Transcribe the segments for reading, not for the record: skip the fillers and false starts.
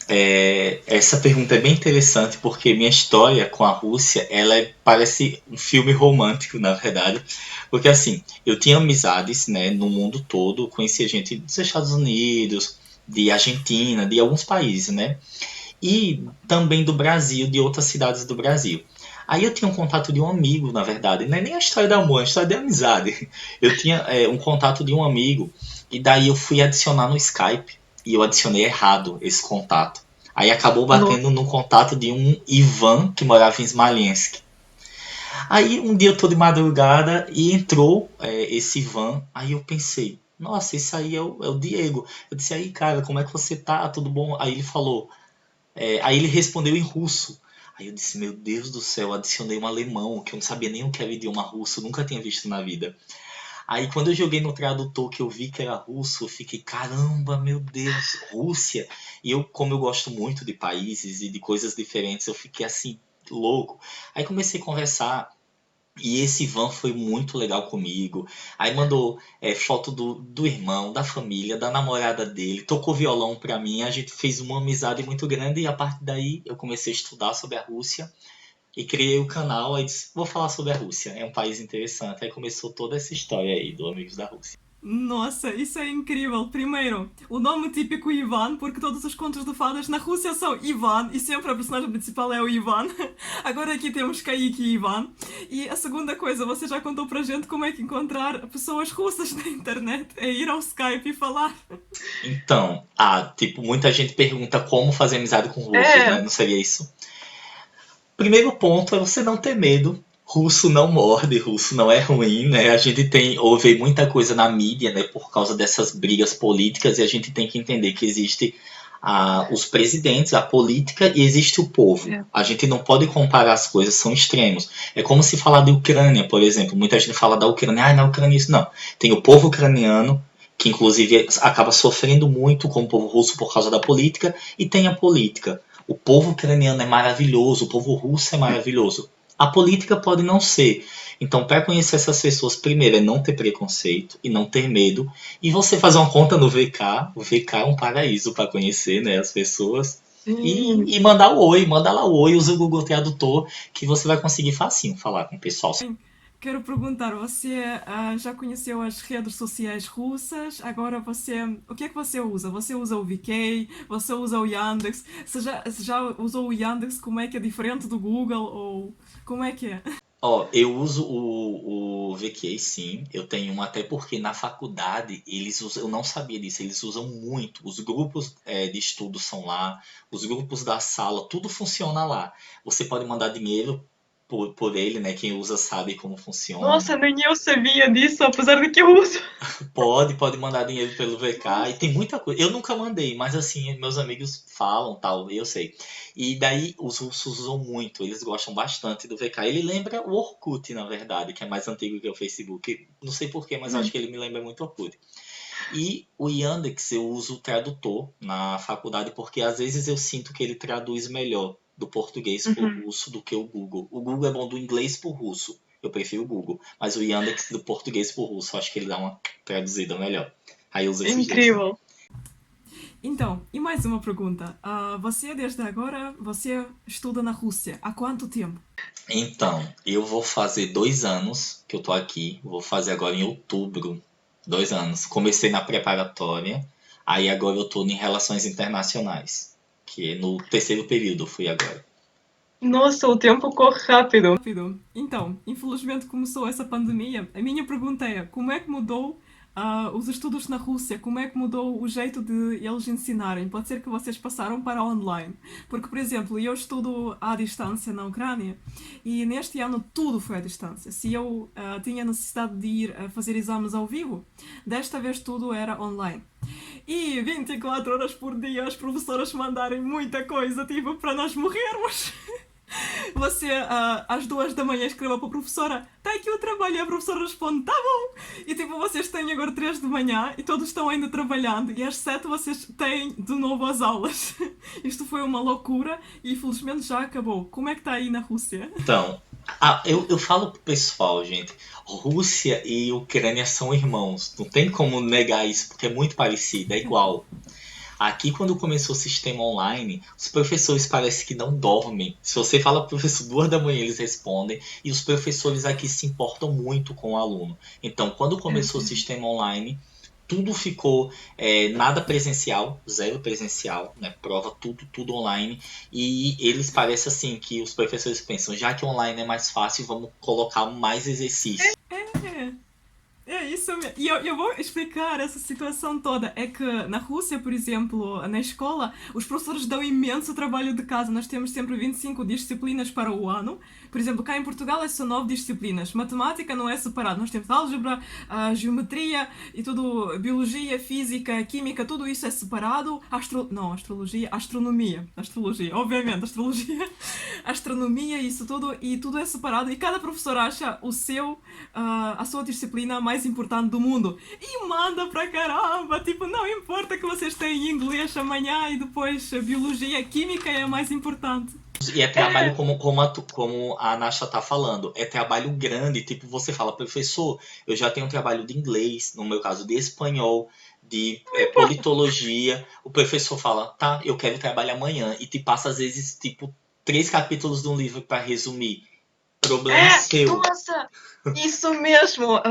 Essa pergunta é bem interessante porque minha história com a Rússia, parece um filme romântico, na verdade. Porque assim, eu tinha amizades, né, no mundo todo, conhecia gente dos Estados Unidos, de Argentina, de alguns países, né? E também do Brasil, de outras cidades do Brasil. Aí eu tinha um contato de um amigo, na verdade, não é nem a história de amor, é a história de amizade. Eu tinha um contato de um amigo, e daí eu fui adicionar no Skype, e eu adicionei errado esse contato. Aí acabou batendo Nossa, no contato de um Ivan, que morava em Smolensk. Aí um dia eu tô de madrugada e entrou esse Ivan, aí eu pensei, nossa, esse aí é o Diego. Eu disse, aí cara, como é que você tá? Tudo bom? Aí ele falou, aí ele respondeu em russo. Aí eu disse, meu Deus do céu, adicionei um alemão, que eu não sabia nem o que era idioma russo, nunca tinha visto na vida. Aí quando eu joguei no tradutor que eu vi que era russo, eu fiquei, caramba, meu Deus, Rússia. E eu, como eu gosto muito de países e de coisas diferentes, eu fiquei assim, louco. Aí comecei a conversar e esse Ivan foi muito legal comigo. Aí mandou foto do irmão, da família, da namorada dele, tocou violão pra mim. A gente fez uma amizade muito grande e a partir daí eu comecei a estudar sobre a Rússia e criei o canal. Aí disse, vou falar sobre a Rússia, é um país interessante. Aí começou toda essa história aí do Amigos da Rússia. Nossa, isso é incrível. Primeiro, o nome típico Ivan, porque todos os contos de fadas na Rússia são Ivan e sempre a personagem principal é o Ivan. Agora aqui temos Kaique e Ivan. E a segunda coisa, você já contou pra gente como é que encontrar pessoas russas na internet. É ir ao Skype e falar. Então, tipo, muita gente pergunta como fazer amizade com russos, é. né? Não seria isso? Primeiro ponto é você não ter medo. Russo não morde, russo não é ruim, né? A gente ouve muita coisa na mídia, né, por causa dessas brigas políticas, e a gente tem que entender que existe os presidentes, a política e existe o povo. É. A gente não pode comparar as coisas, são extremos. É como se falar de Ucrânia, por exemplo. Muita gente fala da Ucrânia, na Ucrânia isso não. Tem o povo ucraniano, que inclusive acaba sofrendo muito com o povo russo por causa da política, e tem a política. O povo ucraniano é maravilhoso, o povo russo é maravilhoso. A política pode não ser. Então, para conhecer essas pessoas, primeiro é não ter preconceito e não ter medo. E você fazer uma conta no VK. O VK é um paraíso para conhecer, né, as pessoas. Sim. E mandar o oi, manda lá o oi, usa o Google Tradutor, que você vai conseguir facinho falar com o pessoal. Quero perguntar, você já conheceu as redes sociais russas? Agora você, o que é que você usa? Você usa o VK? Você usa o Yandex? Se já usou o Yandex, como é que é diferente do Google? Ou como é que é? Ó, eu uso o VK, sim. Eu tenho um até porque na faculdade eles usam, eu não sabia disso, eles usam muito. Os grupos de estudo são lá, os grupos da sala, tudo funciona lá. Você pode mandar dinheiro por ele, né? Quem usa sabe como funciona. Nossa, nem eu sabia disso, apesar de que eu uso. Pode mandar dinheiro pelo VK e Nossa. tem muita coisa. Eu nunca mandei, mas assim, meus amigos falam, tal, eu sei. E daí os russos usam muito, eles gostam bastante do VK. Ele lembra o Orkut, na verdade, que é mais antigo que o Facebook. Não sei porquê, mas acho Hum. que ele me lembra muito o Orkut. E o Yandex eu uso o tradutor na faculdade porque às vezes eu sinto que ele traduz melhor do português para o Uhum. russo do que o Google. O Google é bom do inglês para o russo. Eu prefiro o Google. Mas o Yandex do português para o russo, acho que ele dá uma traduzida melhor. Aí eu uso esses dois. Incrível. Então, e mais uma pergunta. Você, desde agora, você estuda na Rússia. Há quanto tempo? Então, eu vou fazer 2 anos que eu tô aqui. Vou fazer agora em outubro. 2 anos. Comecei na preparatória. Aí agora eu tô em relações internacionais. Que é no terceiro período eu fui agora. Nossa, o tempo corre rápido. Rápido. Então, infelizmente começou essa pandemia. A minha pergunta é: como é que mudou os estudos na Rússia? Como é que mudou o jeito de eles ensinarem? Pode ser que vocês passaram para online. Porque, por exemplo, eu estudo à distância na Ucrânia e neste ano tudo foi à distância. Se eu tinha necessidade de ir fazer exames ao vivo, desta vez tudo era online. E 24 horas por dia as professoras mandarem muita coisa, tipo, para nós morrermos. Você, às 2 da manhã, escreva para a professora: está aqui o trabalho. E a professora responde: tá bom. E tipo, vocês têm agora 3 de manhã e todos estão ainda trabalhando. E às 7 vocês têm de novo as aulas. Isto foi uma loucura e infelizmente já acabou. Como é que está aí na Rússia? Então, eu falo pro pessoal, gente, Rússia e Ucrânia são irmãos. Não tem como negar isso, porque é muito parecido, é igual. Aqui, quando começou o sistema online, os professores parece que não dormem. Se você fala pro professor 2 da manhã, eles respondem. E os professores aqui se importam muito com o aluno. Então, quando começou o sistema online, tudo ficou nada presencial, zero presencial, né? Prova tudo online. E eles parecem assim que os professores pensam, já que online é mais fácil, vamos colocar mais exercício. É, é isso mesmo. E eu vou explicar essa situação toda. É que na Rússia, por exemplo, na escola, os professores dão imenso trabalho de casa. Nós temos sempre 25 disciplinas para o ano. Por exemplo, cá em Portugal é só 9 disciplinas. Matemática não é separado. Nós temos álgebra, geometria e tudo, biologia, física, química, tudo isso é separado. Não, astrologia, astronomia. Astrologia, obviamente, astrologia. Astronomia, isso tudo, e tudo é separado. E cada professor acha a sua disciplina mais importante do mundo. E manda pra caramba! Tipo, não importa que vocês têm inglês amanhã e depois biologia, química é a mais importante. E é trabalho como a Nasha tá falando, é trabalho grande, tipo, você fala, professor, eu já tenho um trabalho de inglês, no meu caso de espanhol, de politologia, o professor fala, tá, eu quero trabalhar amanhã, e te passa às vezes, tipo, 3 capítulos de um livro para resumir. Problema seu. Nossa, isso mesmo.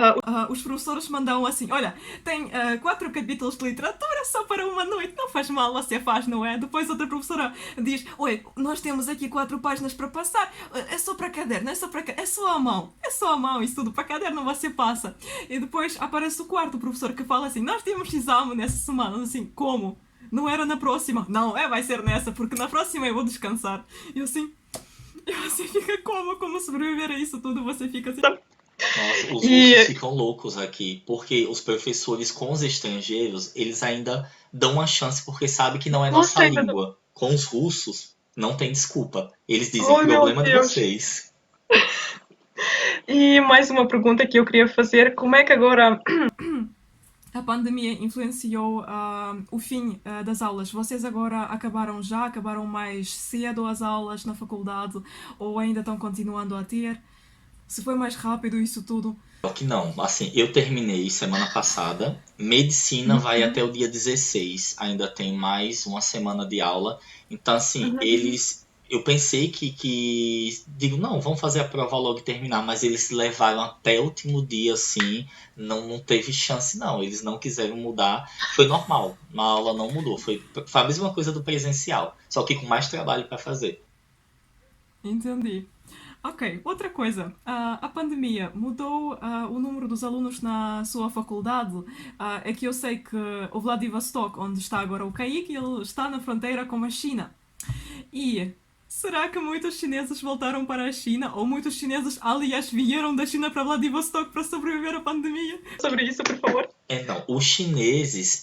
Os professores mandam assim, olha, tem 4 capítulos de literatura só para uma noite, não faz mal, você faz, não é? Depois outra professora diz, oi, nós temos aqui 4 páginas para passar, é só para caderno, é só a mão, isso tudo para caderno você passa. E depois aparece o quarto professor que fala assim, nós temos exame nessa semana, assim, como? Não era na próxima? Não, vai ser nessa, porque na próxima eu vou descansar. E assim... E você fica como sobreviver a isso tudo? Você fica assim... Nossa, os russos ficam loucos aqui, porque os professores com os estrangeiros, eles ainda dão uma chance, porque sabem que não é nossa língua. Com os russos, não tem desculpa. Eles dizem, problema de vocês. E mais uma pergunta que eu queria fazer, como é que agora... A pandemia influenciou o fim das aulas. Vocês agora acabaram mais cedo as aulas na faculdade ou ainda estão continuando a ter? Se foi mais rápido isso tudo? Que não, assim, eu terminei semana passada, medicina vai até o dia 16, ainda tem mais uma semana de aula, então assim, eu pensei digo, não, vamos fazer a prova logo e terminar, mas eles levaram até o último dia, assim, não teve chance não, eles não quiseram mudar, foi normal, a aula não mudou, foi a mesma coisa do presencial, só que com mais trabalho para fazer. Entendi. Ok, outra coisa, a pandemia mudou o número dos alunos na sua faculdade? É que eu sei que o Vladivostok, onde está agora o Kaique, ele está na fronteira com a China. E será que muitos chineses voltaram para a China? Ou muitos chineses, aliás, vieram da China para Vladivostok para sobreviver à pandemia? Sobre isso, por favor. Não, os chineses,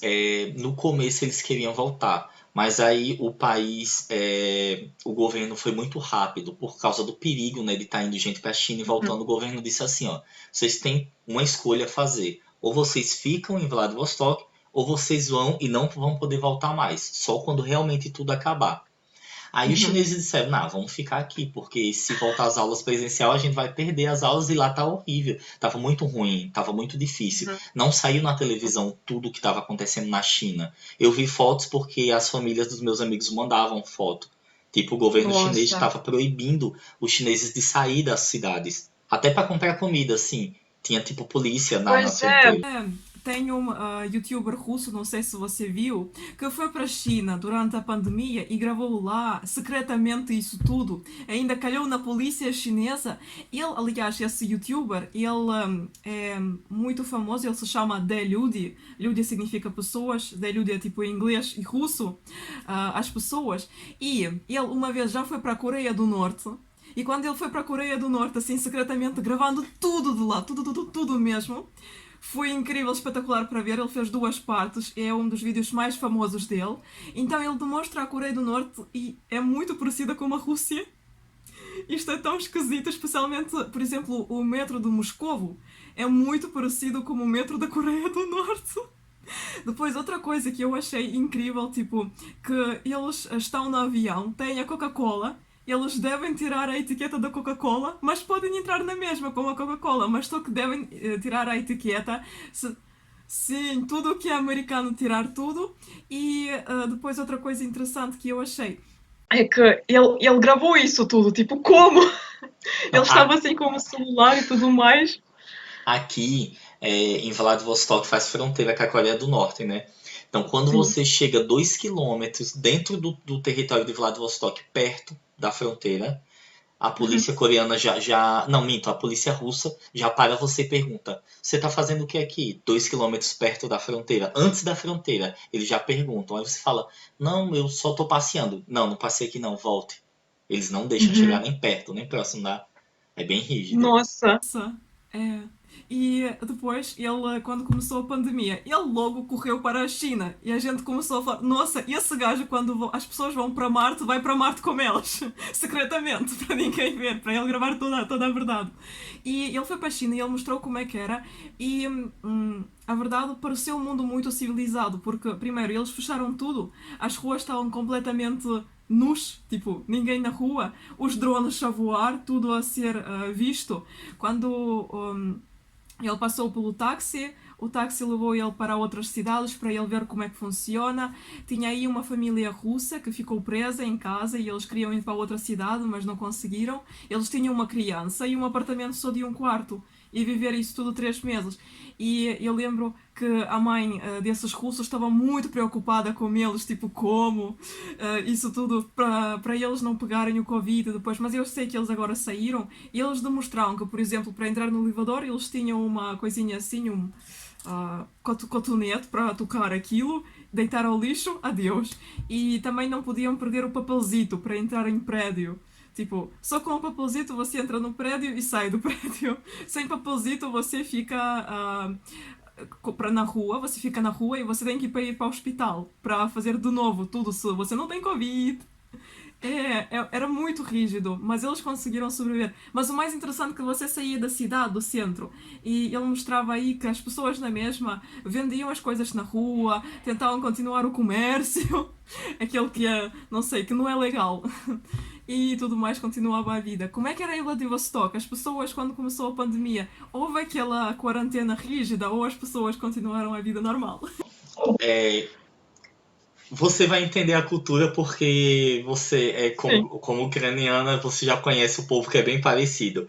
no começo eles queriam voltar, mas aí o país, o governo foi muito rápido por causa do perigo, né, de estar indo gente para a China e voltando. O governo disse assim, ó, vocês têm uma escolha a fazer, ou vocês ficam em Vladivostok, ou vocês vão e não vão poder voltar mais, só quando realmente tudo acabar. Aí os chineses disseram, não, vamos ficar aqui, porque se voltar às aulas presencial, a gente vai perder as aulas e lá tá horrível. Tava muito ruim, tava muito difícil. Não saiu na televisão tudo o que estava acontecendo na China. Eu vi fotos porque as famílias dos meus amigos mandavam foto. Tipo, o governo chinês estava proibindo os chineses de sair das cidades. Até para comprar comida, assim. Tinha tipo polícia na fronteira. Tem um youtuber russo, não sei se você viu, que foi para a China durante a pandemia e gravou lá secretamente isso tudo. Ainda calhou na polícia chinesa. Ele, aliás, esse youtuber, ele é muito famoso, ele se chama Deludi. Люди significa pessoas, Deludi é tipo em inglês e russo, as pessoas. E ele uma vez já foi para a Coreia do Norte. E quando ele foi para a Coreia do Norte, assim, secretamente, gravando tudo de lá, tudo mesmo, foi incrível, espetacular para ver. Ele fez 2 partes, é um dos vídeos mais famosos dele. Então ele demonstra a Coreia do Norte e é muito parecida com a Rússia. Isto é tão esquisito, especialmente, por exemplo, o metro de Moscovo é muito parecido com o metro da Coreia do Norte. Depois, outra coisa que eu achei incrível, tipo, que eles estão no avião, têm a Coca-Cola. Eles devem tirar a etiqueta da Coca-Cola, mas podem entrar na mesma com a Coca-Cola, mas só que devem tirar a etiqueta Sim, tudo o que é americano tirar tudo. E depois outra coisa interessante que eu achei. É que ele gravou isso tudo, tipo, como? Ele Não, estava assim com o celular e tudo mais. aqui em Vladivostok faz fronteira com a Coreia do Norte, né? Então, quando Sim. você chega 2 km dentro do território de Vladivostok, perto da fronteira, a Uhum. polícia coreana já. Não, minto, a polícia russa já para você e pergunta: você tá fazendo o que aqui? 2 km perto da fronteira, antes da fronteira. Eles já perguntam. Aí você fala: não, eu só tô passeando. Não, não passei aqui não, volte. Eles não deixam chegar Uhum. nem perto, nem próximo da. É bem rígido. Nossa. Nossa, é. E depois, ele, quando começou a pandemia, ele logo correu para a China. E a gente começou a falar: nossa, esse gajo, quando as pessoas vão para Marte, vai para Marte com elas. Secretamente, para ninguém ver, para ele gravar toda a verdade. E ele foi para a China e ele mostrou como é que era. E a verdade pareceu um mundo muito civilizado, porque, primeiro, eles fecharam tudo. As ruas estavam completamente nus, tipo, ninguém na rua, os drones a voar, tudo a ser visto. Quando ele passou pelo táxi, o táxi levou ele para outras cidades para ele ver como é que funciona. Tinha aí uma família russa que ficou presa em casa e eles queriam ir para outra cidade, mas não conseguiram. Eles tinham uma criança e um apartamento só de um quarto e viver isso tudo 3 meses. E eu lembro que a mãe desses russos estava muito preocupada com eles, tipo, como isso tudo para eles não pegarem o Covid depois. Mas eu sei que eles agora saíram e eles demonstraram que, por exemplo, para entrar no elevador, eles tinham uma coisinha assim, cotonete para tocar aquilo, deitar ao lixo, adeus. E também não podiam perder o papelzito para entrar em prédio. Tipo, só com o papelzito você entra no prédio e sai do prédio. Sem papelzito você fica na rua, você fica na rua e você tem que ir para o hospital para fazer de novo tudo se você não tem Covid. Era muito rígido, mas eles conseguiram sobreviver. Mas o mais interessante é que você saía da cidade, do centro, e ele mostrava aí que as pessoas na mesma vendiam as coisas na rua, tentavam continuar o comércio, aquele que é, não sei, que não é legal. E tudo mais continuava a vida. Como é que era em Vladivostok? As pessoas, quando começou a pandemia, houve aquela quarentena rígida ou as pessoas continuaram a vida normal? É, você vai entender a cultura porque você é Sim. como ucraniana, você já conhece o povo que é bem parecido.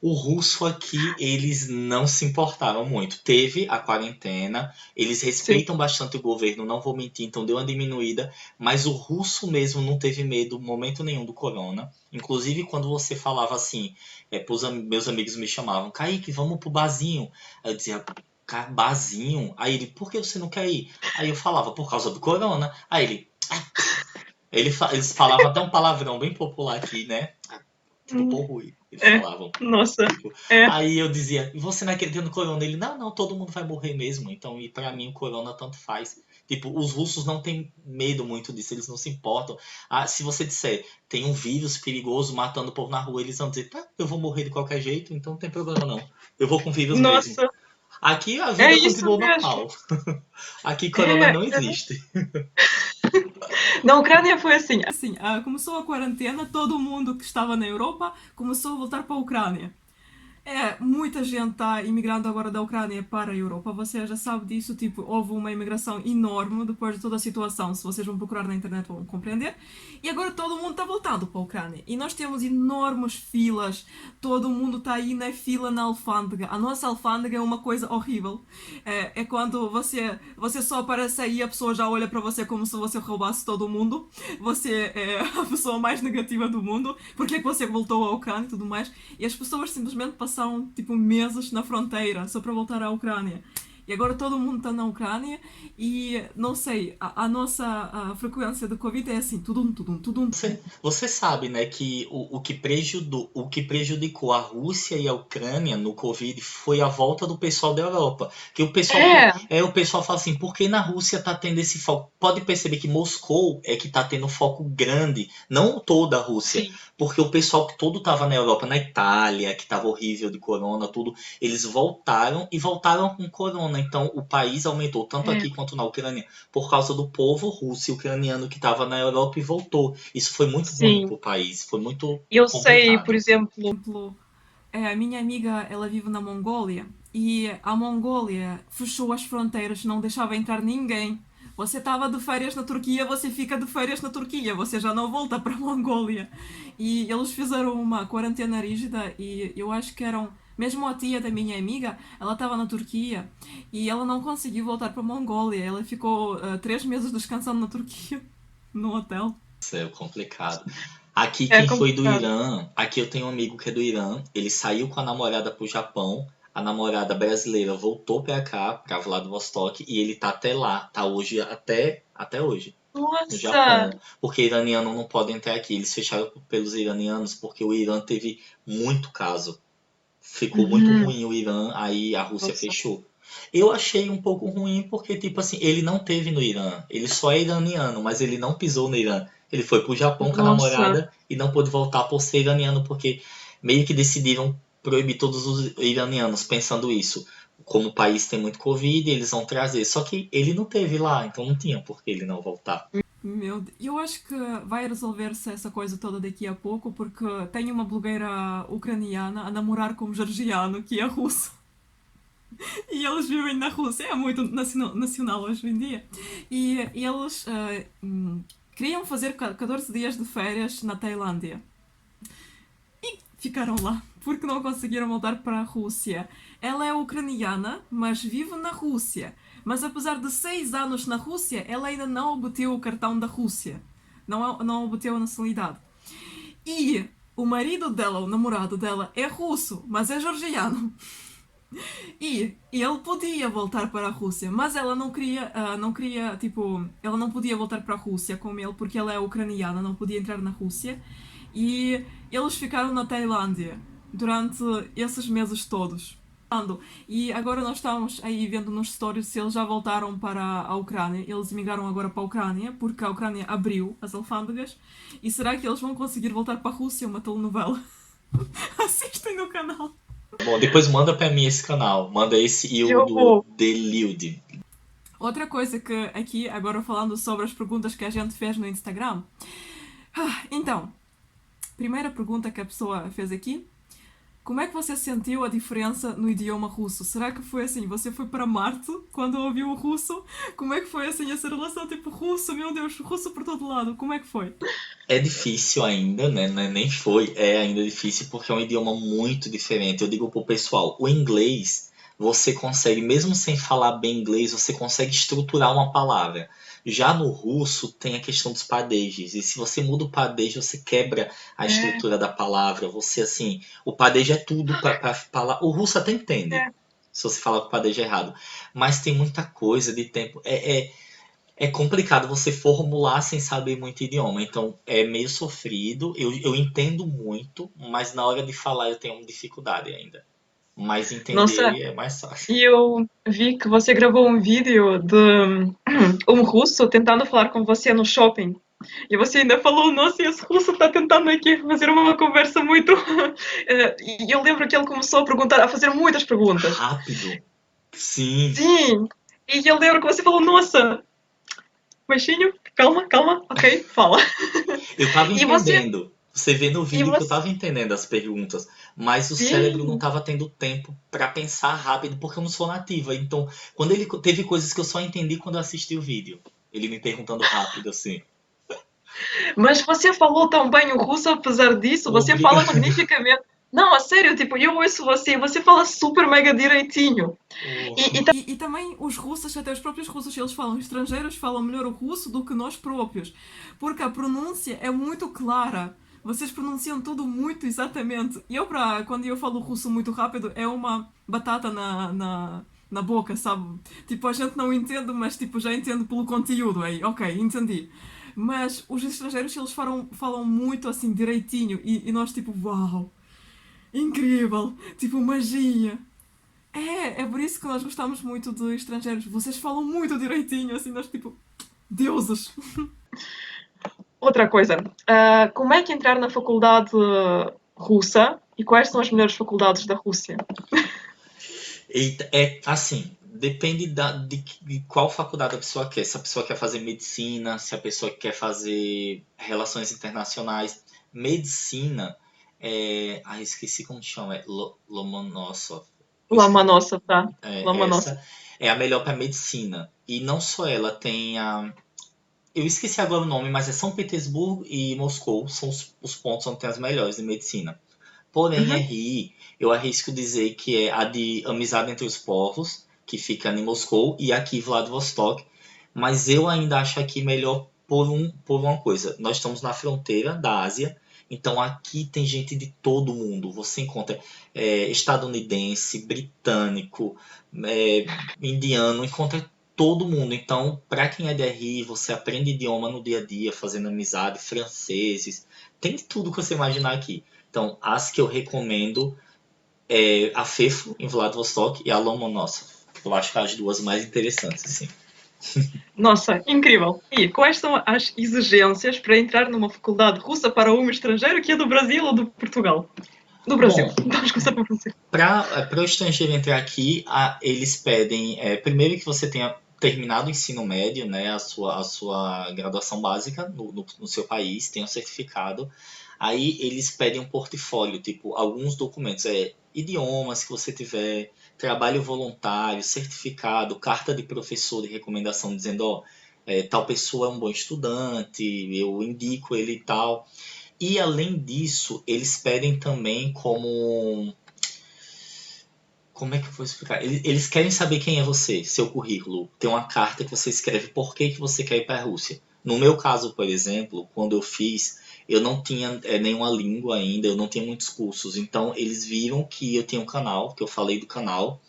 O russo aqui, eles não se importaram muito. Teve a quarentena, eles Sim. respeitam bastante o governo, não vou mentir, então deu uma diminuída, mas o russo mesmo não teve medo momento nenhum do corona. Inclusive, quando você falava assim, meus amigos me chamavam, Kaique, vamos pro barzinho. Aí eu dizia, cara, barzinho? Aí ele, por que você não quer ir? Aí eu falava, por causa do corona. Aí eles falavam até um palavrão bem popular aqui, né? Tipo, Hum. porrui, eles É. falavam. Nossa. Tipo, É. aí eu dizia, e você não acredita no corona? Ele, não, não, todo mundo vai morrer mesmo. Então, e pra mim o corona tanto faz. Tipo, os russos não têm medo muito disso, eles não se importam. Ah, se você disser, tem um vírus perigoso matando o povo na rua, eles vão dizer, tá, eu vou morrer de qualquer jeito, então não tem problema não. Eu vou com vírus mesmo. Nossa. Aqui a É vida isso continua mesmo. normal. Aqui corona É. não existe. Na Ucrânia foi assim. Assim, começou a quarentena, todo mundo que estava na Europa começou a voltar para a Ucrânia. Muita gente está imigrando agora da Ucrânia para a Europa. Você já sabe disso, tipo, houve uma imigração enorme depois de toda a situação. Se vocês vão procurar na internet vão compreender. E agora todo mundo está voltando para a Ucrânia. E nós temos enormes filas. Todo mundo está aí na fila na alfândega. A nossa alfândega é uma coisa horrível. É quando você só aparece aí e a pessoa já olha para você como se você roubasse todo mundo. Você é a pessoa mais negativa do mundo. Porque é que você voltou à Ucrânia e tudo mais. E as pessoas simplesmente passaram tipo meses na fronteira só para voltar à Ucrânia. E agora todo mundo está na Ucrânia e não sei, a nossa frequência de Covid é assim, tudum. Você sabe, né, que o que prejudicou a Rússia e a Ucrânia no Covid foi a volta do pessoal da Europa. Que É. o pessoal fala assim, por que na Rússia tá tendo esse foco? Pode perceber que Moscou é que tá tendo foco grande, não toda a Rússia. Sim. Porque o pessoal que todo tava na Europa, na Itália, que tava horrível de corona, tudo, eles voltaram e voltaram com corona. Então o país aumentou tanto É. aqui quanto na Ucrânia por causa do povo russo e ucraniano que estava na Europa e voltou. Isso foi muito ruim Sim. para o país, foi muito Eu sei, por complicado. exemplo. Exemplo, a minha amiga, ela vive na Mongólia e a Mongólia fechou as fronteiras, não deixava entrar ninguém. Você estava de férias na Turquia, você fica de férias na Turquia, você já não volta para a Mongólia. E eles fizeram uma quarentena rígida e eu acho que eram. Mesmo a tia da minha amiga, ela estava na Turquia e ela não conseguiu voltar para a Mongólia. Ela ficou 3 meses descansando na Turquia, no hotel. Isso é complicado. Aqui, É quem foi do complicado. Irã, aqui eu tenho um amigo que é do Irã, ele saiu com a namorada pro Japão, a namorada brasileira voltou pra cá, pra Vladivostok, e ele tá até lá, tá hoje, até hoje, no Nossa! Japão, porque iraniano não pode entrar aqui, eles fecharam pelos iranianos porque o Irã teve muito caso, ficou muito Uhum. ruim o Irã, aí a Rússia Nossa. fechou. Eu achei um pouco ruim porque, tipo assim, ele não teve no Irã. Ele só é iraniano, mas ele não pisou no Irã. Ele foi pro Japão com a Nossa. namorada e não pôde voltar por ser iraniano, porque meio que decidiram proibir todos os iranianos pensando isso. Como o país tem muito Covid, eles vão trazer. Só que ele não teve lá, então não tinha por que ele não voltar. Meu Deus. Eu acho que vai resolver-se essa coisa toda daqui a pouco, porque tem uma blogueira ucraniana a namorar com um georgiano que é russo. E eles vivem na Rússia, é muito nacional hoje em dia. E eles queriam fazer 14 dias de férias na Tailândia. Ficaram lá, porque não conseguiram voltar para a Rússia. Ela é ucraniana, mas vive na Rússia. Mas apesar de 6 anos na Rússia, ela ainda não obteve o cartão da Rússia. Não obteve a nacionalidade. E o marido dela, o namorado dela, é russo, mas é georgiano. E ele podia voltar para a Rússia, mas ela não queria, tipo, ela não podia voltar para a Rússia com ele porque ela é ucraniana, não podia entrar na Rússia. E eles ficaram na Tailândia durante esses meses todos. E agora nós estamos aí vendo nos stories se eles já voltaram para a Ucrânia. Eles emigraram agora para a Ucrânia porque a Ucrânia abriu as alfândegas. E será que eles vão conseguir voltar para a Rússia? Uma telenovela. Assistem no canal. Bom, depois manda pra mim esse canal. Manda esse e o Eu do vou. Deliude. Outra coisa que aqui, agora falando sobre as perguntas que a gente fez no Instagram. Então, primeira pergunta que a pessoa fez aqui. Como é que você sentiu a diferença no idioma russo? Será que foi assim, você foi para Marte quando ouviu o russo? Como é que foi assim essa relação tipo russo, meu Deus, russo por todo lado? Como é que foi? É difícil ainda, né? Nem foi, é ainda difícil porque é um idioma muito diferente. Eu digo pro pessoal, o inglês, você consegue, mesmo sem falar bem inglês, você consegue estruturar uma palavra. Já no russo tem a questão dos padejos, e se você muda o padejo, você quebra a É, estrutura da palavra. Você, assim, o padejo é tudo para falar. O russo até entende, é. se você falar com o padejo errado, mas tem muita coisa de tempo. É complicado você formular sem saber muito idioma, então é meio sofrido. Eu entendo muito, mas na hora de falar eu tenho dificuldade ainda. Mas Nossa, entender é mais fácil. e eu vi que você gravou um vídeo de um russo tentando falar com você no shopping. E você ainda falou, nossa, esse russo está tentando aqui fazer uma conversa muito. E eu lembro que ele começou a perguntar, a fazer muitas perguntas. Rápido. Sim, Sim! E eu lembro que você falou, nossa, baixinho, calma, calma, ok, fala. eu tava E você, entendendo. Você vê no e vídeo que eu você, tava entendendo as perguntas, mas o cérebro não sim. tava tendo tempo para pensar rápido porque eu não sou nativa. Então, quando ele teve coisas que eu só entendi quando eu assisti o vídeo. Ele me perguntando rápido assim. Mas você falou tão bem o russo, apesar disso, você fala Obrigado. magnificamente. Não, a sério, tipo, eu ouço você, você fala super mega direitinho. E também os russos, até os próprios russos, eles falam, os estrangeiros falam melhor o russo do que nós próprios. Porque a pronúncia é muito clara. Vocês pronunciam tudo muito exatamente. Quando eu falo russo muito rápido, é uma batata na boca, sabe? Tipo, a gente não entende, mas tipo, já entende pelo conteúdo aí. Ok, entendi. Mas os estrangeiros, eles falam muito assim, direitinho. E nós, tipo, uau, incrível, tipo, magia. É por isso que nós gostamos muito de estrangeiros. Vocês falam muito direitinho, assim, nós tipo, deuses. Outra coisa, como é que entrar na faculdade russa e quais são as melhores faculdades da Rússia? É assim, depende de qual faculdade a pessoa quer. Se a pessoa quer fazer medicina, se a pessoa quer fazer relações internacionais. Medicina, esqueci como chama, é Lomonosov. Ломоносов, да. Ломоносов. Essa é a melhor para medicina. E não só ela, tem a. Eu esqueci agora o nome, mas é São Petersburgo e Moscou são os pontos onde tem as melhores de medicina. Porém, Uhum. RI, eu arrisco dizer que é a de Amizade entre os Povos, que fica em Moscou, e aqui Vladivostok. Mas eu ainda acho aqui melhor por uma coisa. Nós estamos na fronteira da Ásia, então aqui tem gente de todo mundo. Você encontra estadunidense, britânico, é, indiano, encontra todo mundo. Então, para quem é de RI, você aprende idioma no dia a dia, fazendo amizade, franceses, tem de tudo que você imaginar aqui. Então, as que eu recomendo é a FEFO em Vladivostok e a Lomonosov. Eu acho que as duas mais interessantes, assim. Nossa, incrível. E quais são as exigências para entrar numa faculdade russa para um estrangeiro que é do Brasil ou de Portugal? Do Brasil. Bom, Vamos começar pelo Brasil. para o estrangeiro entrar aqui, eles pedem, primeiro que você tenha terminado o ensino médio, né, a sua graduação básica no seu país, tenha um certificado. Aí eles pedem um portfólio, tipo, alguns documentos, idiomas que você tiver, trabalho voluntário, certificado, carta de professor de recomendação dizendo, ó, tal pessoa é um bom estudante, eu indico ele e tal. E além disso, eles pedem também como é que eu vou explicar? Eles querem saber quem é você, seu currículo. Tem uma carta que você escreve por que você quer ir para a Rússia. No meu caso, por exemplo, quando eu fiz, eu não tinha nenhuma língua ainda, eu não tinha muitos cursos. Então, eles viram que eu tinha um canal, que eu falei do canal.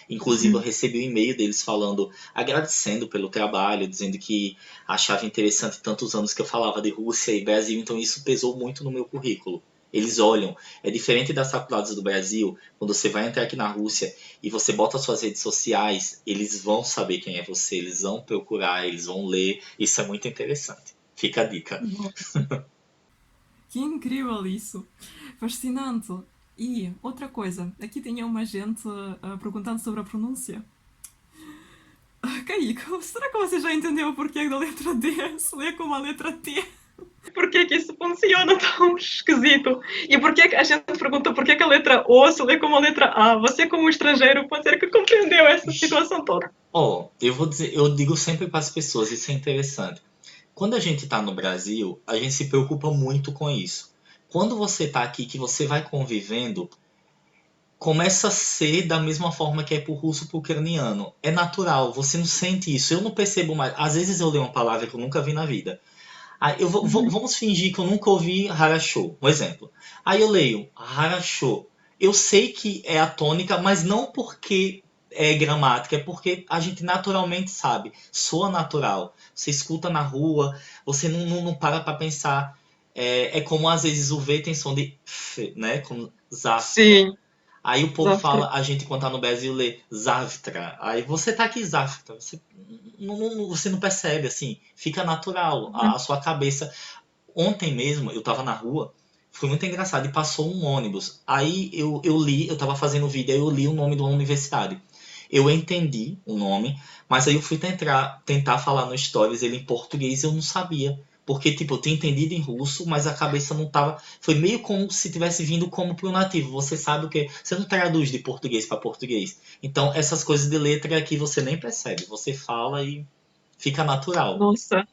Inclusive, eu recebi um e-mail deles falando, agradecendo pelo trabalho, dizendo que achava interessante tantos anos que eu falava de Rússia e Brasil. Então, isso pesou muito no meu currículo. Eles olham, é diferente das faculdades do Brasil, quando você vai entrar aqui na Rússia e você bota suas redes sociais, eles vão saber quem é você, eles vão procurar, eles vão ler. Isso é muito interessante. Fica a dica. Nossa. Que incrível isso! Fascinante! E outra coisa, aqui tinha uma gente perguntando sobre a pronúncia. Kaique, será que você já entendeu o porquê da letra D se lê como a letra T? Por que isso funciona tão esquisito? E por que a gente pergunta por que a letra O se lê como a letra A? Você, como estrangeiro, pode ser que compreendeu essa situação toda. Eu vou dizer, eu digo sempre para as pessoas, isso é interessante. Quando a gente está no Brasil, a gente se preocupa muito com isso. Quando você está aqui, que você vai convivendo, começa a ser da mesma forma que é pro russo, pro ucraniano. É natural, você não sente isso. Eu não percebo mais. Às vezes eu leio uma palavra que eu nunca vi na vida. Aí vamos fingir que eu nunca ouvi harasho, um exemplo. Aí eu leio harasho. Eu sei que é a tônica, mas não porque é gramática, é porque a gente naturalmente sabe. Soa natural. Você escuta na rua, você não para pra pensar. É como às vezes o V tem som de F, né? Como Zafra. Sim, Aí o povo Zafra. fala, a gente quando tá no Brasil lê Zavtra. Aí você tá aqui Zavtra. Você não percebe, assim. Fica natural. A sua cabeça. Ontem mesmo, eu tava na rua. Foi muito engraçado. E passou um ônibus. Aí eu li, eu tava fazendo vídeo, aí eu li o nome de uma universidade. Eu entendi o nome, mas aí eu fui tentar falar no Stories ele em português e eu não sabia. Porque, tipo, eu tinha entendido em russo, mas a cabeça não tava. Foi meio como se tivesse vindo como pro nativo. Você sabe o que. Você não traduz de português para português. Então, essas coisas de letra aqui você nem percebe. Você fala e fica natural. Nossa.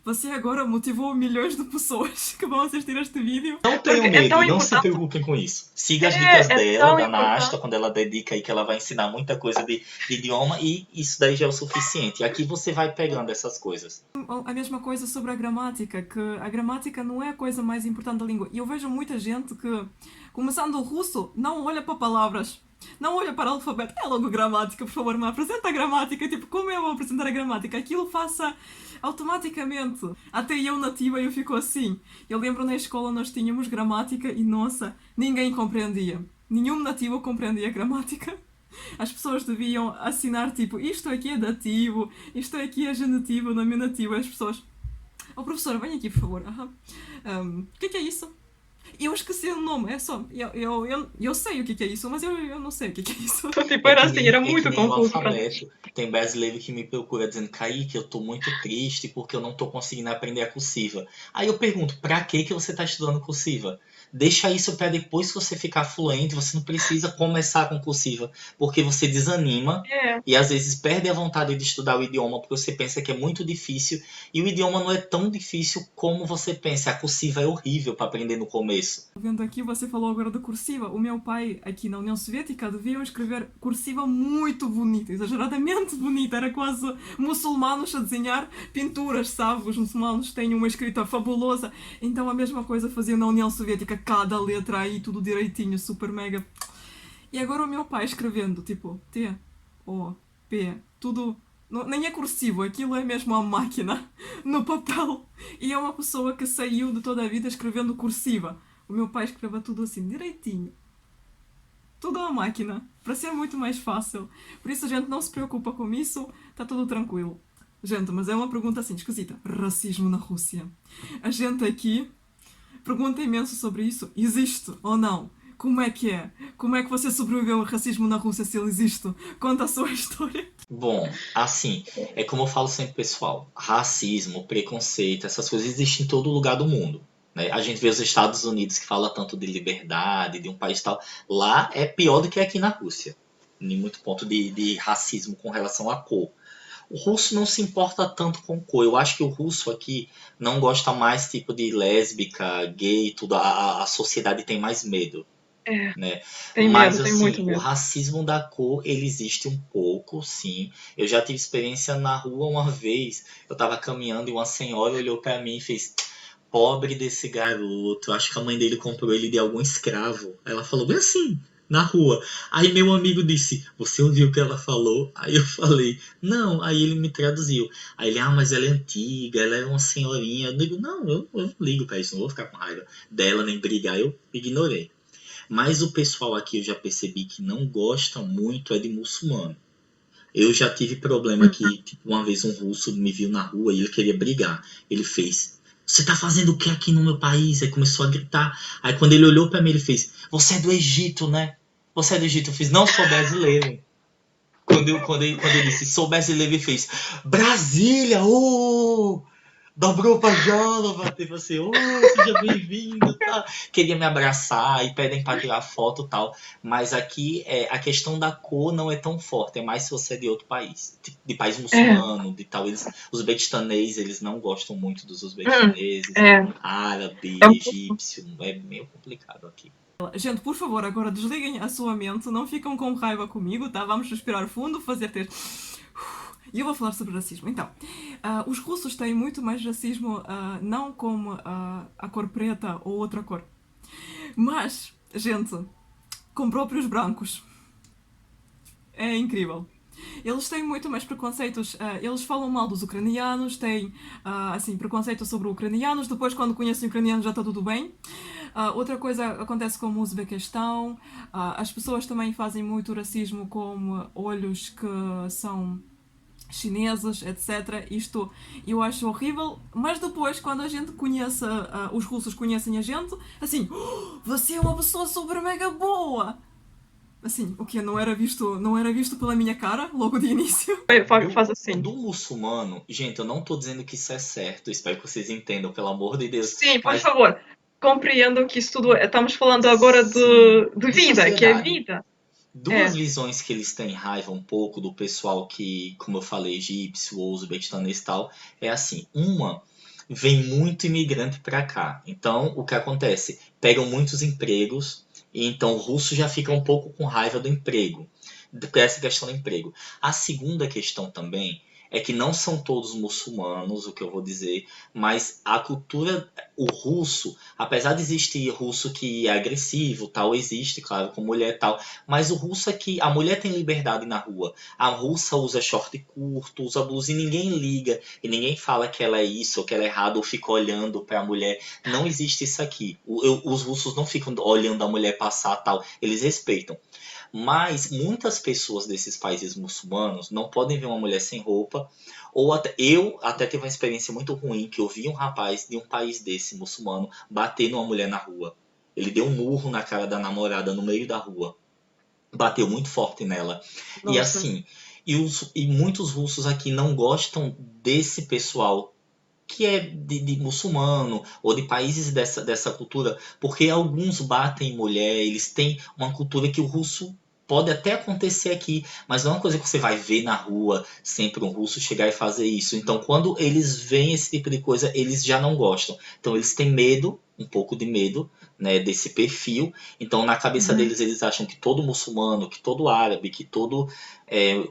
Você agora motivou milhões de pessoas que vão assistir este vídeo. Não Porque tenham é tão medo, não se importante. preocupem com isso. Siga as dicas É dela, tão da Nasta, importante. quando ela dedica aí que ela vai ensinar muita coisa de idioma e isso daí já é o suficiente. E aqui você vai pegando essas coisas. A mesma coisa sobre a gramática, que a gramática não é a coisa mais importante da língua. E eu vejo muita gente que, começando o russo, não olha para palavras. Não olha para o alfabeto, é logo gramática, por favor, me apresenta a gramática. Tipo, como eu vou apresentar a gramática? Aquilo faça automaticamente. Até eu nativa eu fico assim. Eu lembro na escola nós tínhamos gramática e nossa, ninguém compreendia. Nenhum nativo compreendia a gramática. As pessoas deviam assinar tipo, isto aqui é dativo, isto aqui é genitivo, nominativo. As pessoas, oh professora, vem aqui por favor. O que é isso? Eu esqueci o nome, é só. Eu sei o que é isso, mas eu não sei o que é isso. Tipo, era assim, era É que muito nem o confuso para nós. alfabeto. Tem brasileiro que me procura dizendo, Kaique, eu tô muito triste porque eu não tô conseguindo aprender a cursiva. Aí eu pergunto, pra que você tá estudando cursiva? Deixa isso pra depois que você ficar fluente, você não precisa começar com cursiva, porque você desanima É, e às vezes perde a vontade de estudar o idioma porque você pensa que é muito difícil e o idioma não é tão difícil como você pensa. A cursiva é horrível para aprender no começo. Vendo aqui, você falou agora de cursiva. O meu pai, aqui na União Soviética, deviam escrever cursiva muito bonita, exageradamente bonita. Era quase muçulmanos a desenhar pinturas, sabe? Os muçulmanos têm uma escrita fabulosa. Então a mesma coisa faziam na União Soviética, cada letra aí, tudo direitinho, super mega. E agora o meu pai escrevendo, tipo, T, O, P, tudo. Nem é cursivo, aquilo é mesmo a máquina no papel. E é uma pessoa que saiu de toda a vida escrevendo cursiva. O meu pai escrevia tudo assim, direitinho. Tudo à máquina, para ser muito mais fácil. Por isso a gente não se preocupa com isso, está tudo tranquilo. Gente, mas é uma pergunta assim esquisita. Racismo na Rússia. A gente aqui pergunta imenso sobre isso. Existe ou não? Como é que é? Como é que você sobreviveu ao racismo na Rússia se ele existe? Conta a sua história. Bom, assim, é como eu falo sempre, pessoal, racismo, preconceito, essas coisas existem em todo lugar do mundo. Né? A gente vê os Estados Unidos que fala tanto de liberdade, de um país tal. Lá é pior do que aqui na Rússia. Em muito ponto de racismo com relação à cor. O russo não se importa tanto com cor. Eu acho que o russo aqui não gosta mais tipo de lésbica, gay, tudo. A sociedade tem mais medo, é, né? tem Mas medo, tem assim, muito o medo. racismo da cor, ele existe um pouco, sim. Eu já tive experiência na rua uma vez. Eu tava caminhando e uma senhora olhou pra mim e fez: pobre desse garoto, acho que a mãe dele comprou ele de algum escravo. Aí ela falou bem assim, na rua. Aí meu amigo disse: você ouviu o que ela falou? Aí eu falei: não. Aí ele me traduziu. Aí ele: ah, mas ela é antiga, ela é uma senhorinha. Eu digo: não, eu não ligo pra isso, não vou ficar com raiva dela nem brigar. Eu ignorei. Mas o pessoal aqui eu já percebi que não gosta muito é de muçulmano. Eu já tive problema que, tipo, uma vez um russo me viu na rua e ele queria brigar. Ele fez: você tá fazendo o que aqui no meu país? Aí começou a gritar. Aí quando ele olhou pra mim, ele fez: você é do Egito, né? Você é do Egito. Eu fiz: não, sou brasileiro. Quando eu disse: sou brasileiro, ele fez: Brasília, ô! Dobrou pra Jálava, tipo assim, seja bem-vindo, tá? Queria me abraçar e pedem pra tirar foto e tal. Mas aqui a questão da cor não é tão forte, é mais se você é de outro país, de país É, muçulmano, de tal. Os uzbequistaneses, eles não gostam muito dos hum, uzbequistaneses, é, é árabe, um pouco. egípcio, é meio complicado aqui. Gente, por favor, agora desliguem a sua mente, não ficam com raiva comigo, tá? Vamos respirar fundo, fazer ter. E eu vou falar sobre racismo. Então, os russos têm muito mais racismo, não como a cor preta ou outra cor, mas, gente, com próprios brancos. É incrível. Eles têm muito mais preconceitos. Eles falam mal dos ucranianos, têm assim, preconceito sobre ucranianos. Depois, quando conhecem ucranianos, já está tudo bem. Outra coisa acontece com o Uzbequistão. As pessoas também fazem muito racismo com olhos que são chineses, etc. Isto eu acho horrível, mas depois, quando a gente conhece, os russos conhecem a gente, assim, você é uma pessoa super mega boa. Assim, o que não era visto pela minha cara logo de início. Faz assim. Do muçulmano, gente, eu não tô dizendo que isso é certo, espero que vocês entendam, pelo amor de Deus, Sim, por mas favor, compreendam que isso tudo. Estamos falando agora sim, de de vida, que é sociedade. vida. Duas É, visões que eles têm raiva um pouco do pessoal que, como eu falei, egípcio ou uzbequistanês e tal, é assim, uma vem muito imigrante para cá. Então, o que acontece? Pegam muitos empregos e então o russo já fica um pouco com raiva do emprego, dessa questão do emprego. A segunda questão também é que não são todos muçulmanos, o que eu vou dizer, mas a cultura, o russo, apesar de existir russo que é agressivo, tal, existe, claro, com mulher e tal, mas o russo é que a mulher tem liberdade na rua. A russa usa short curto, usa blusa e ninguém liga. E ninguém fala que ela é isso ou que ela é errada ou fica olhando pra mulher. Não existe isso aqui. Os russos não ficam olhando a mulher passar tal. Eles respeitam. Mas muitas pessoas desses países muçulmanos não podem ver uma mulher sem roupa. Ou até, eu até tive uma experiência muito ruim que eu vi um rapaz de um país desse muçulmano bater numa mulher na rua. Ele deu um murro na cara da namorada no meio da rua. Bateu muito forte nela. E Nossa. assim, e muitos russos aqui não gostam desse pessoal que é de muçulmano ou de países dessa cultura, porque alguns batem em mulher, eles têm uma cultura que o russo pode até acontecer aqui, mas não é uma coisa que você vai ver na rua, sempre um russo chegar e fazer isso. Então, quando eles veem esse tipo de coisa, eles já não gostam. Então, eles têm medo, um pouco de medo, né, desse perfil. Então, na cabeça Uhum. deles, eles acham que todo muçulmano, que todo árabe, que todo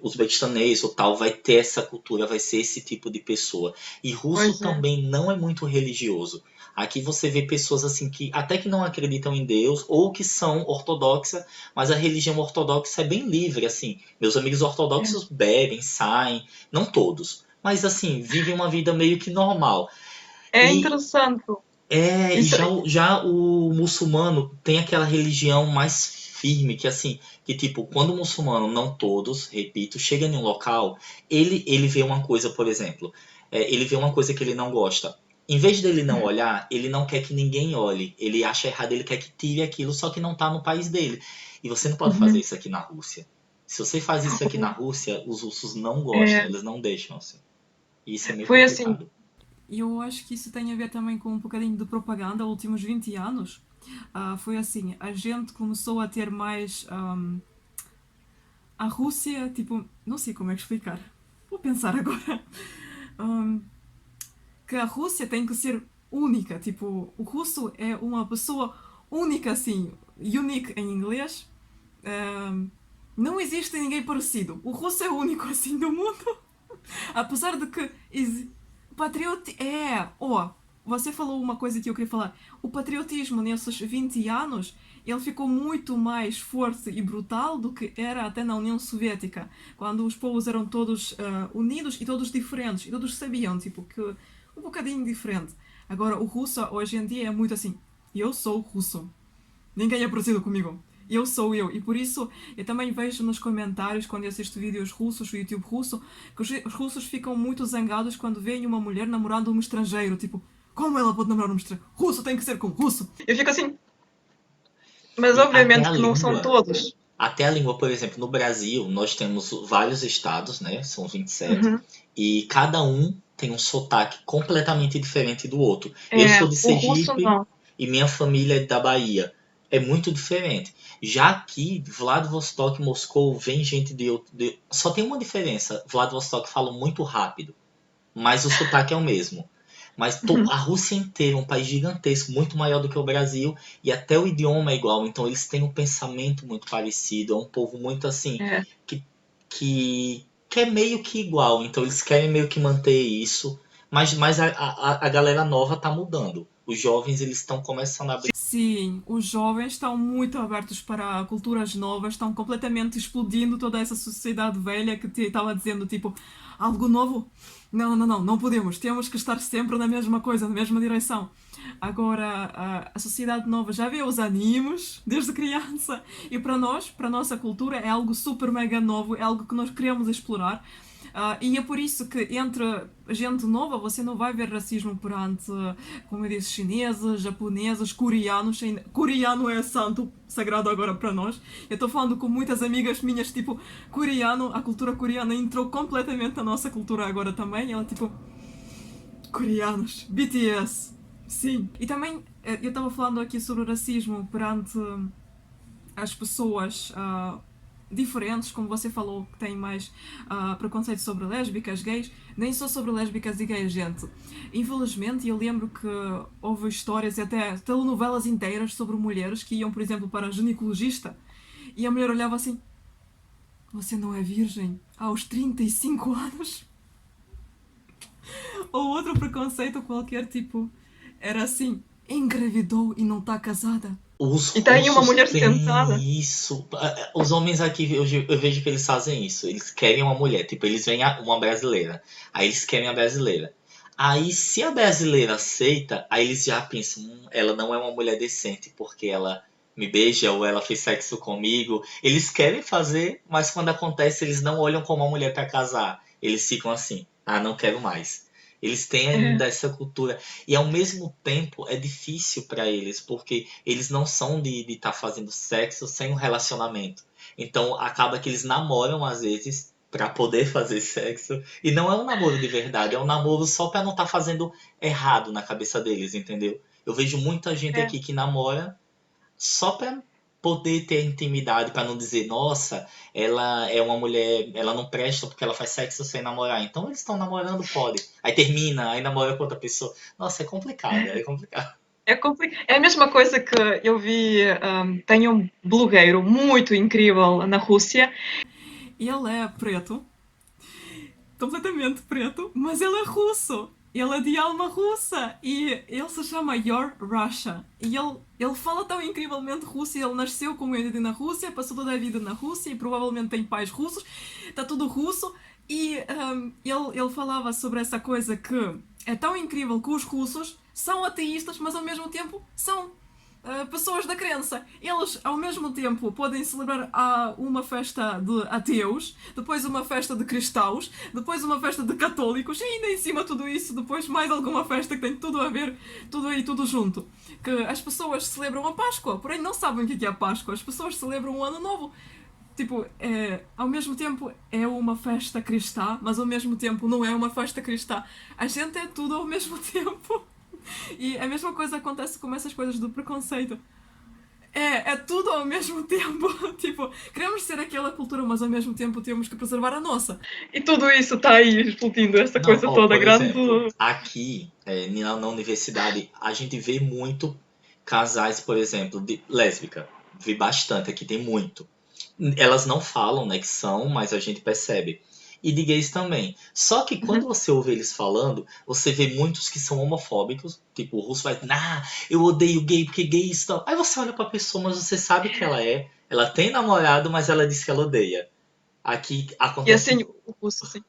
uzbequistanês ou tal vai ter essa cultura, vai ser esse tipo de pessoa. E russo Pois é. também não é muito religioso. Aqui você vê pessoas assim que até que não acreditam em Deus ou que são ortodoxas, mas a religião ortodoxa é bem livre, assim. Meus amigos ortodoxos bebem, saem, não todos, mas assim, vivem uma vida meio que normal. É E interessante. e Isso, já o muçulmano tem aquela religião mais firme, que assim, que tipo, quando o muçulmano, não todos, repito, chega em um local, ele vê uma coisa, por exemplo, ele vê uma coisa que ele não gosta. Em vez dele não olhar, ele não quer que ninguém olhe. Ele acha errado, ele quer que tire aquilo, só que não tá no país dele. E você não pode fazer uhum. isso aqui na Rússia. Se você faz isso aqui na Rússia, os russos não gostam, É, eles não deixam assim. E isso é meio foi assim. complicado. E eu acho que isso tem a ver também com um bocadinho de propaganda, nos últimos 20 anos. Foi assim, a gente começou a ter mais. A Rússia, tipo, não sei como é que explicar. Vou pensar agora. Ahm, que a Rússia tem que ser única. Tipo, o russo é uma pessoa única, assim, unique em inglês. Ahm, não existe ninguém parecido. O russo é o único, assim, do mundo. Apesar de que. Você falou uma coisa que eu queria falar. O patriotismo nesses 20 anos ele ficou muito mais forte e brutal do que era até na União Soviética, quando os povos eram todos unidos e todos diferentes, e todos sabiam, tipo, que um bocadinho diferente. Agora, o russo hoje em dia é muito assim: eu sou russo, ninguém é parecido comigo. Eu sou eu. E por isso eu também vejo nos comentários, quando eu assisto vídeos russos, o YouTube russo, que os russos ficam muito zangados quando veem uma mulher namorando um estrangeiro. Tipo, como ela pode namorar um estrangeiro? Russo tem que ser com russo. Eu fico assim, mas E até obviamente a que não são língua. todos. Até a língua, por exemplo, no Brasil, nós temos vários estados, né? São 27, Uhum. e cada um tem um sotaque completamente diferente do outro. Eu É, sou de o russo Sergipe não. e minha família é da Bahia. É muito diferente. Já aqui, Vladivostok, Moscou, vem gente de outro. Só tem uma diferença: Vladivostok fala muito rápido, mas o sotaque é o mesmo. Mas Uhum. a Rússia inteira é um país gigantesco, muito maior do que o Brasil, e até o idioma é igual. Então eles têm um pensamento muito parecido. É um povo muito assim, É. que, que é meio que igual. Então eles querem meio que manter isso. Mas a galera nova tá mudando. Os jovens eles estão começando a abrir. Sim, os jovens estão muito abertos para culturas novas, estão completamente explodindo toda essa sociedade velha que te estava dizendo, tipo, algo novo? Não, não, não, não podemos. Temos que estar sempre na mesma coisa, na mesma direção. Agora, a sociedade nova já vê os animes desde criança e para nós, para a nossa cultura, é algo super mega novo, é algo que nós queremos explorar. E é por isso que entre gente nova você não vai ver racismo perante, como eu disse, chineses, japoneses, coreanos. Coreano é santo, sagrado agora para nós. Eu estou falando com muitas amigas minhas, tipo, coreano, a cultura coreana entrou completamente na nossa cultura agora também. Ela, tipo, coreanos, BTS, sim. E também eu estava falando aqui sobre racismo perante as pessoas diferentes, como você falou, que têm mais preconceito sobre lésbicas, gays, nem só sobre lésbicas e gays, gente. Infelizmente, eu lembro que houve histórias e até telenovelas inteiras sobre mulheres que iam, por exemplo, para a ginecologista e a mulher olhava assim: você não é virgem aos 35 anos? Ou outro preconceito qualquer, tipo, era assim: engravidou e não está casada. Os E tá aí uma russos mulher sentada. têm isso. Os homens aqui, eu vejo que eles fazem isso. Eles querem uma mulher. Tipo, eles veem uma brasileira. Aí eles querem a brasileira. Aí, se a brasileira aceita, aí eles já pensam: ela não é uma mulher decente porque ela me beija ou ela fez sexo comigo. Eles querem fazer, mas quando acontece, eles não olham como uma mulher para casar. Eles ficam assim: ah, não quero mais. Eles têm ainda essa cultura. E ao mesmo tempo é difícil para eles, porque eles não são de estar fazendo sexo sem um relacionamento. Então acaba que eles namoram às vezes para poder fazer sexo. E não é um namoro de verdade, é um namoro só para não estar fazendo errado na cabeça deles, entendeu? Eu vejo muita gente É. aqui que namora só para poder ter intimidade, para não dizer, nossa, ela é uma mulher, ela não presta porque ela faz sexo sem namorar. Então eles estão namorando, pode. Aí termina, aí namora com outra pessoa. Nossa, é complicado, é complicado. É a mesma coisa que eu vi, tem um blogueiro muito incrível na Rússia. Ele é preto, completamente preto, mas ele é russo. Ele é de alma russa e ele se chama Your Russia. E ele fala tão incrivelmente russo. Ele nasceu com ele na Rússia, passou toda a vida na Rússia e provavelmente tem pais russos. Está tudo russo. E ele falava sobre essa coisa que é tão incrível que os russos são ateístas, mas ao mesmo tempo são pessoas da crença. Eles, ao mesmo tempo, podem celebrar uma festa de ateus, depois uma festa de cristãos, depois uma festa de católicos, e ainda em cima de tudo isso, depois mais alguma festa que tem tudo a ver, tudo aí, tudo junto. Que as pessoas celebram a Páscoa, porém não sabem o que é a Páscoa. As pessoas celebram o Ano Novo. Tipo, ao mesmo tempo é uma festa cristã, mas ao mesmo tempo não é uma festa cristã. A gente é tudo ao mesmo tempo. E a mesma coisa acontece com essas coisas do preconceito. É tudo ao mesmo tempo. Tipo, queremos ser aquela cultura, mas ao mesmo tempo temos que preservar a nossa. E tudo isso está aí explodindo, essa Não, coisa ó, toda por grande. exemplo, aqui na universidade a gente vê muito casais, por exemplo, de lésbica. Vi bastante aqui, tem muito. Elas não falam, né, que são, mas a gente percebe. E de gays também. Só que quando você ouve eles falando, você vê muitos que são homofóbicos. Tipo, o russo vai, eu odeio gay porque gay estão. Aí você olha pra pessoa, mas você sabe que ela tem namorado, mas ela diz que ela odeia. Aqui E acontece. assim, o russo assim,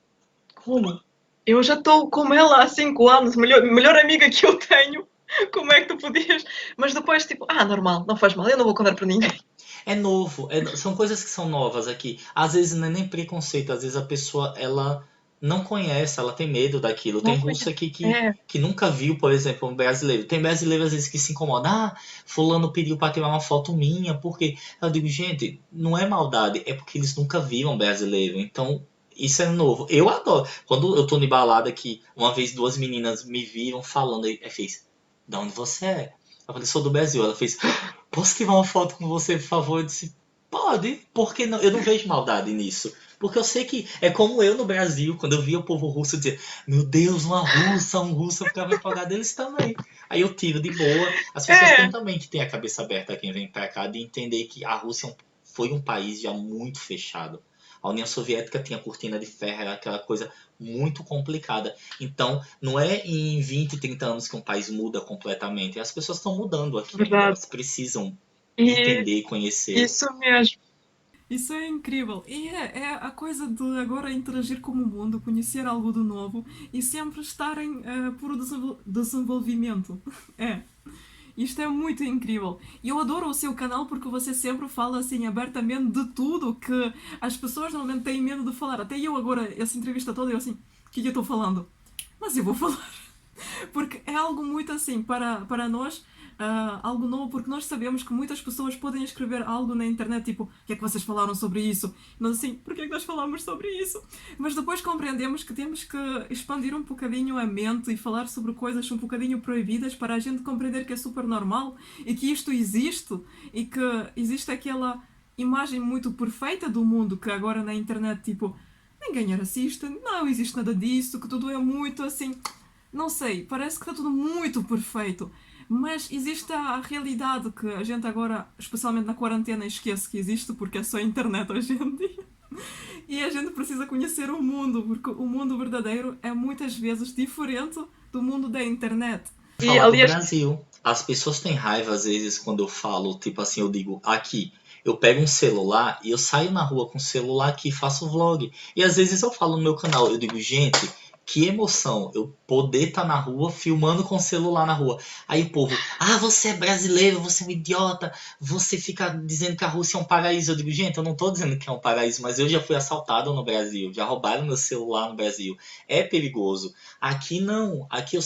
como? Eu já estou com ela há 5 anos, melhor amiga que eu tenho. Como é que tu podias? Mas depois, tipo, normal, não faz mal, eu não vou contar para ninguém. É novo, são coisas que são novas aqui. Às vezes não é nem preconceito, às vezes a pessoa ela não conhece, ela tem medo daquilo. Tem Não russo conheço. aqui É, que nunca viu, por exemplo, um brasileiro. Tem brasileiro às vezes que se incomoda. Fulano pediu para tirar uma foto minha, porque eu digo, gente, não é maldade, é porque eles nunca viram brasileiro. Então, isso é novo. Eu adoro. Quando eu tô em balada aqui, uma vez duas meninas me viram falando, e fez, de onde você é? Eu falei, sou do Brasil. Ela fez, posso tirar uma foto com você, por favor? Eu disse, pode, porque não, eu não vejo maldade nisso. Porque eu sei que é como eu no Brasil, quando eu via o povo russo dizer, meu Deus, uma russa, um russo, eu ficava empolgado deles também. Aí eu tiro de boa. As pessoas têm é, também que ter a cabeça aberta quem vem pra cá de entender que a Rússia foi um país já muito fechado. A União Soviética tinha cortina de ferro, era aquela coisa muito complicada. Então, não é em 20, 30 anos que um país muda completamente. As pessoas estão mudando aqui ainda. verdade. Elas precisam E entender e conhecer. isso mesmo. Isso é incrível. E é a coisa de agora interagir com o mundo, conhecer algo de novo e sempre estarem por desenvolvimento. É. Isto é muito incrível. E eu adoro o seu canal porque você sempre fala assim abertamente de tudo que as pessoas normalmente têm medo de falar. Até eu agora, essa entrevista toda, eu assim, o que eu estou falando? Mas eu vou falar. Porque é algo muito assim, para nós, algo novo, porque nós sabemos que muitas pessoas podem escrever algo na internet, tipo, o que é que vocês falaram sobre isso? E nós assim, por que é que nós falamos sobre isso? Mas depois compreendemos que temos que expandir um bocadinho a mente e falar sobre coisas um bocadinho proibidas para a gente compreender que é super normal e que isto existe e que existe aquela imagem muito perfeita do mundo que agora na internet, tipo, ninguém é racista, não existe nada disso, que tudo é muito assim, não sei, parece que está tudo muito perfeito. Mas existe a realidade que a gente agora, especialmente na quarentena, esquece que existe porque é só a internet hoje em dia. E a gente precisa conhecer o mundo, porque o mundo verdadeiro é muitas vezes diferente do mundo da internet. E Falar do aliás, Brasil. As pessoas têm raiva às vezes quando eu falo, tipo assim, eu digo aqui. Eu pego um celular e eu saio na rua com o celular aqui e faço vlog. E às vezes eu falo no meu canal, eu digo, gente, que emoção eu poder estar na rua filmando com o celular na rua. Aí o povo, você é brasileiro, você é um idiota, você fica dizendo que a Rússia é um paraíso. Eu digo, gente, eu não tô dizendo que é um paraíso, mas eu já fui assaltado no Brasil, já roubaram meu celular no Brasil. É perigoso. Aqui não, aqui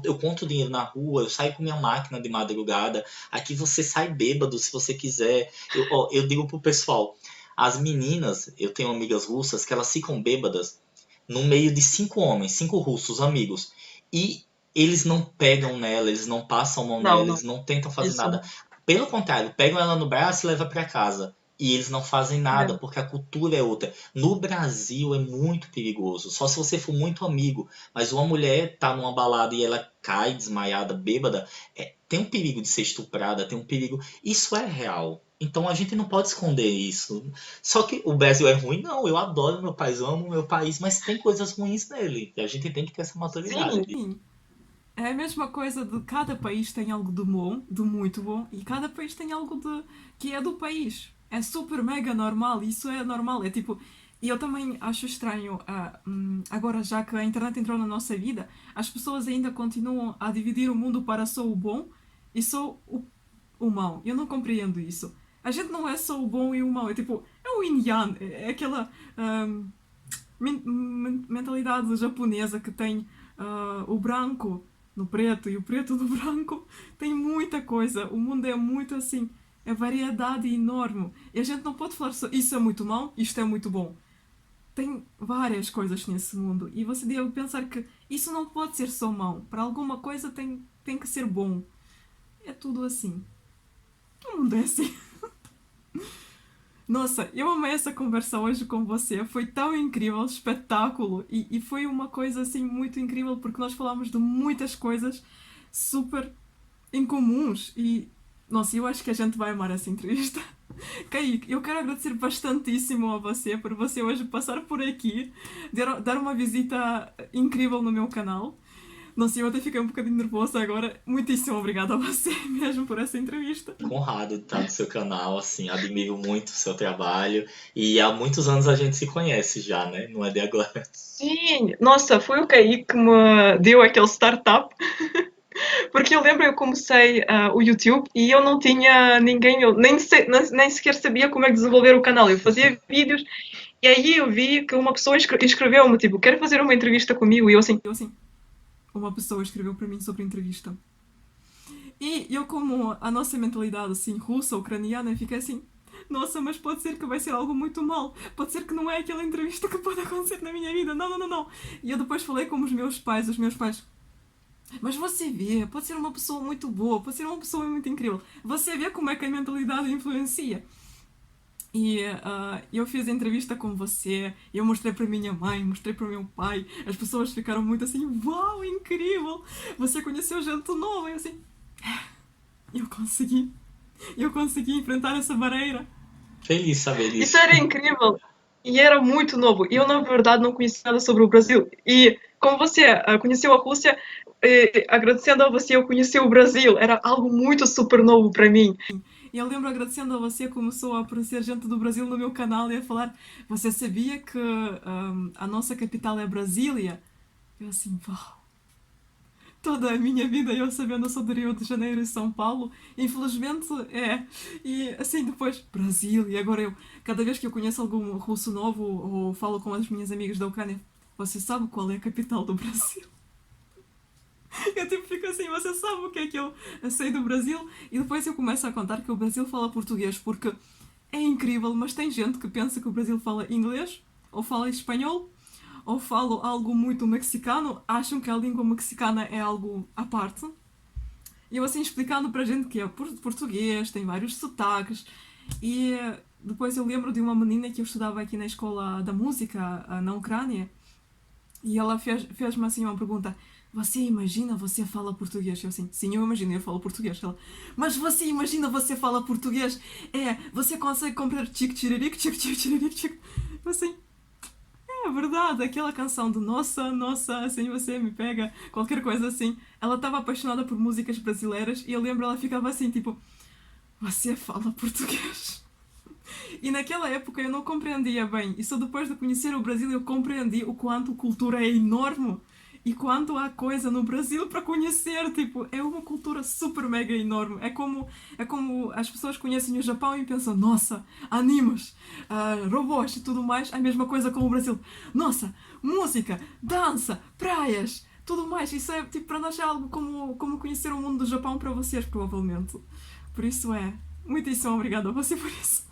eu conto dinheiro na rua, eu saio com minha máquina de madrugada, aqui você sai bêbado se você quiser. Eu digo pro pessoal, as meninas, eu tenho amigas russas que elas ficam bêbadas no meio de 5 homens, 5 russos, amigos. E eles não pegam nela, eles não passam a mão nela, Não, eles não. não tentam fazer Isso nada. não. Pelo contrário, pegam ela no braço e levam para casa. E eles não fazem nada, É. porque a cultura é outra. No Brasil é muito perigoso, só se você for muito amigo. Mas uma mulher tá numa balada e ela cai desmaiada, bêbada, tem um perigo de ser estuprada, tem um perigo. Isso é real. Então a gente não pode esconder isso. Só que o Brasil é ruim? Não, eu adoro meu país, eu amo meu país, mas tem coisas ruins nele. E a gente tem que ter essa Sim, maturidade. Sim. É a mesma coisa de cada país tem algo de bom, de muito bom, e cada país tem algo de que é do país. É super mega normal, isso é normal. É tipo, e eu também acho estranho, agora já que a internet entrou na nossa vida, as pessoas ainda continuam a dividir o mundo para só o bom e só o mau. Eu não compreendo isso. A gente não é só o bom e o mau, é tipo, é o yin yang, é aquela hum, mentalidade japonesa que tem o branco no preto e o preto no branco. Tem muita coisa. O mundo é muito assim. É variedade enorme. E a gente não pode falar só isso é muito mau, isto é muito bom. Tem várias coisas nesse mundo. E você deve pensar que isso não pode ser só mau. Para alguma coisa tem que ser bom. É tudo assim. O mundo é assim. Nossa, eu amei essa conversa hoje com você. Foi tão incrível, espetáculo. E foi uma coisa assim muito incrível porque nós falámos de muitas coisas super incomuns. E nossa, eu acho que a gente vai amar essa entrevista. Kaique, eu quero agradecer bastantíssimo a você por você hoje passar por aqui, dar uma visita incrível no meu canal. Nossa, eu até fiquei um bocadinho nervosa agora. Muitíssimo obrigada a você mesmo por essa entrevista. Honrado de estar no seu canal, assim, admiro muito o seu trabalho. E há muitos anos a gente se conhece já, né? Não é de agora. sim. Nossa, foi o Kaique que me deu aquele startup. Porque eu lembro, eu comecei o YouTube e eu não tinha ninguém, eu nem sequer sabia como é que desenvolver o canal. Eu fazia vídeos e aí eu vi que uma pessoa escreveu-me, tipo, quer fazer uma entrevista comigo? E eu assim, Uma pessoa escreveu para mim sobre a entrevista. E eu, como a nossa mentalidade assim, russa, ucraniana, fiquei assim, nossa, mas pode ser que vai ser algo muito mal. Pode ser que não é aquela entrevista que pode acontecer na minha vida. Não, não, não, não. E eu depois falei com os meus pais, mas você vê, pode ser uma pessoa muito boa, pode ser uma pessoa muito incrível. Você vê como é que a mentalidade influencia. E eu fiz a entrevista com você, eu mostrei para minha mãe, mostrei para o meu pai, as pessoas ficaram muito assim, uau, incrível! Você conheceu gente nova, e eu assim, eu consegui, eu consegui enfrentar essa barreira. Feliz saber isso disso. era incrível. E era muito novo. Eu, na verdade, não conhecia nada sobre o Brasil. E como você conheceu a Rússia, agradecendo a você, eu conheci o Brasil. Era algo muito super novo para mim. E eu lembro agradecendo a você, começou a aparecer gente do Brasil no meu canal e a falar, você sabia que a nossa capital é Brasília? Eu assim, uau! Toda a minha vida eu sabendo, eu sou do Rio de Janeiro e São Paulo, infelizmente é. E assim depois, Brasil, e agora eu, cada vez que eu conheço algum russo novo ou falo com as minhas amigas da Ucrânia, você sabe qual é a capital do Brasil? Eu tipo fico assim, você sabe o que é que eu sei do Brasil? E depois eu começo a contar que o Brasil fala português, porque é incrível, mas tem gente que pensa que o Brasil fala inglês, ou fala espanhol, ou fala algo muito mexicano, acham que a língua mexicana é algo à parte. E eu assim explicando para gente que é português, tem vários sotaques. E depois eu lembro de uma menina que eu estudava aqui na escola da música, na Ucrânia, e ela fez-me assim uma pergunta: você imagina você fala português? Eu assim, sim, eu imagino, eu falo português. Ela, mas você imagina você fala português? Você consegue comprar tic-tiriric, tic-tic-tiriric, tic. Eu assim, é verdade, aquela canção de Nossa, Nossa, assim você me pega, qualquer coisa assim. Ela estava apaixonada por músicas brasileiras e eu lembro ela ficava assim, tipo, você fala português? E naquela época eu não compreendia bem. E só depois de conhecer o Brasil eu compreendi o quanto a cultura é enorme. E quanto há coisa no Brasil para conhecer. Tipo, é uma cultura super mega enorme. É como as pessoas conhecem o Japão e pensam, nossa, animes, robôs e tudo mais. É a mesma coisa com o Brasil. Nossa, música, dança, praias, tudo mais. Isso é, tipo, para nós é algo como conhecer o mundo do Japão para vocês, provavelmente. Por isso é. Muitíssimo obrigada a você por isso.